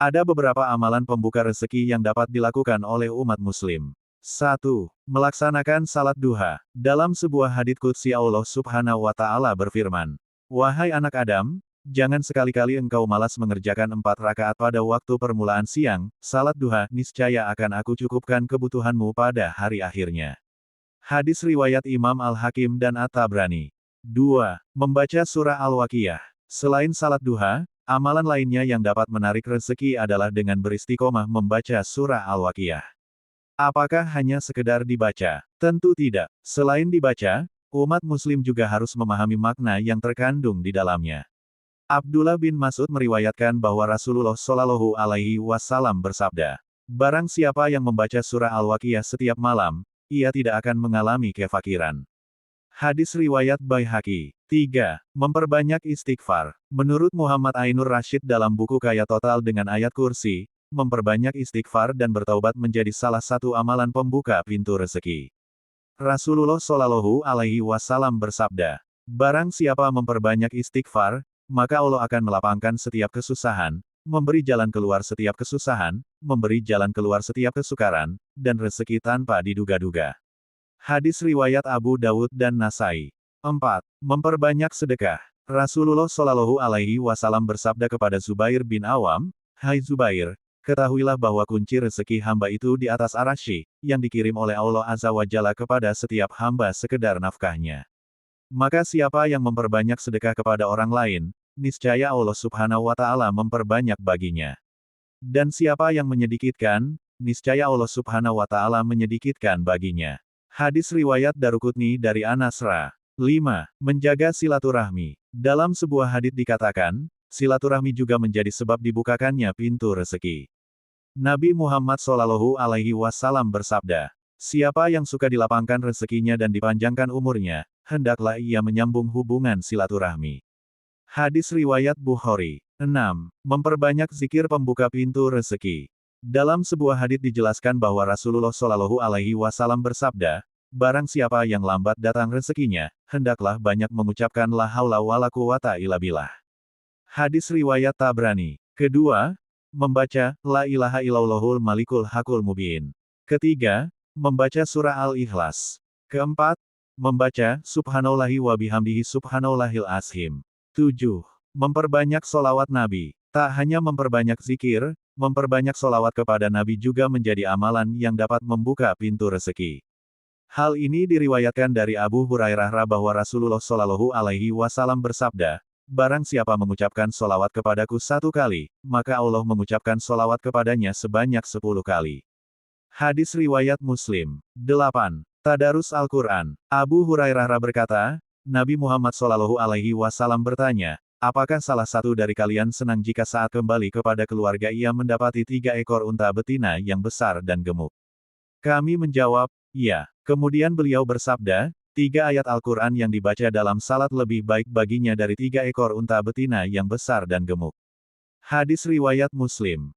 Ada beberapa amalan pembuka rezeki yang dapat dilakukan oleh umat muslim. 1. Melaksanakan salat duha. Dalam sebuah hadits qudsi Allah Subhanahu wa Ta'ala berfirman, "Wahai anak Adam, jangan sekali-kali engkau malas mengerjakan 4 rakaat pada waktu permulaan siang, salat duha, niscaya akan aku cukupkan kebutuhanmu pada hari akhirnya." Hadis riwayat Imam Al-Hakim dan At-Tabrani. 2. Membaca surah Al-Waqiah. Selain salat duha, amalan lainnya yang dapat menarik rezeki adalah dengan beristiqomah membaca surah Al-Waqiah. Apakah hanya sekedar dibaca? Tentu tidak. Selain dibaca, umat muslim juga harus memahami makna yang terkandung di dalamnya. Abdullah bin Mas'ud meriwayatkan bahwa Rasulullah Shallallahu Alaihi Wasallam bersabda, "Barang siapa yang membaca surah Al-Waqiah setiap malam, ia tidak akan mengalami kefakiran." Hadis riwayat Baihaqi. 3. Memperbanyak istighfar. Menurut Muhammad Ainur Rasyid dalam buku Kaya Total dengan Ayat Kursi, memperbanyak istighfar dan bertaubat menjadi salah satu amalan pembuka pintu rezeki. Rasulullah Shallallahu Alaihi Wasallam bersabda, "Barang siapa memperbanyak istighfar, maka Allah akan melapangkan setiap kesusahan, memberi jalan keluar setiap kesusahan, memberi jalan keluar setiap kesukaran, dan rezeki tanpa diduga-duga." Hadis riwayat Abu Dawud dan Nasai. 4. Memperbanyak sedekah. Rasulullah Shallallahu Alaihi Wasallam bersabda kepada Zubair bin Awam, "Hai Zubair, ketahuilah bahwa kunci rezeki hamba itu di atas arasy, yang dikirim oleh Allah Azza wa Jalla kepada setiap hamba sekedar nafkahnya. Maka siapa yang memperbanyak sedekah kepada orang lain, niscaya Allah Subhanahu wa Ta'ala memperbanyak baginya. Dan siapa yang menyedikitkan, niscaya Allah Subhanahu wa Ta'ala menyedikitkan baginya." Hadis riwayat Daruqutni dari Anas Ra. 5. Menjaga silaturahmi. Dalam sebuah hadits dikatakan, silaturahmi juga menjadi sebab dibukakannya pintu rezeki. Nabi Muhammad Shallallahu Alaihi Wasallam bersabda, "Siapa yang suka dilapangkan rezekinya dan dipanjangkan umurnya, hendaklah ia menyambung hubungan silaturahmi." Hadis riwayat Bukhari. 6. Memperbanyak zikir pembuka pintu rezeki. Dalam sebuah hadits dijelaskan bahwa Rasulullah Shallallahu Alaihi Wasallam bersabda, "Barang siapa yang lambat datang rezekinya, hendaklah banyak mengucapkan la haula wala quwata illa billah." Hadis riwayat Tabrani. Kedua, membaca la ilaha illallahul malikul hakul mubin. Ketiga, membaca surah Al-Ikhlas. Keempat, membaca subhanallahi wa bihamdihi subhanallahil azim. 7. Memperbanyak solawat Nabi. Tak hanya memperbanyak zikir, memperbanyak solawat kepada Nabi juga menjadi amalan yang dapat membuka pintu rezeki. Hal ini diriwayatkan dari Abu Hurairah bahwa Rasulullah Shallallahu Alaihi Wasallam bersabda, "Barang siapa mengucapkan solawat kepadaku 1 kali, maka Allah mengucapkan solawat kepadanya sebanyak 10 kali." Hadis riwayat Muslim. 8. Tadarus Al-Quran. Abu Hurairah berkata, Nabi Muhammad Shallallahu Alaihi Wasallam bertanya, "Apakah salah satu dari kalian senang jika saat kembali kepada keluarga ia mendapati 3 ekor unta betina yang besar dan gemuk?" Kami menjawab, "Ya." Kemudian beliau bersabda, 3 ayat Al-Quran yang dibaca dalam salat lebih baik baginya dari 3 ekor unta betina yang besar dan gemuk." Hadis riwayat Muslim.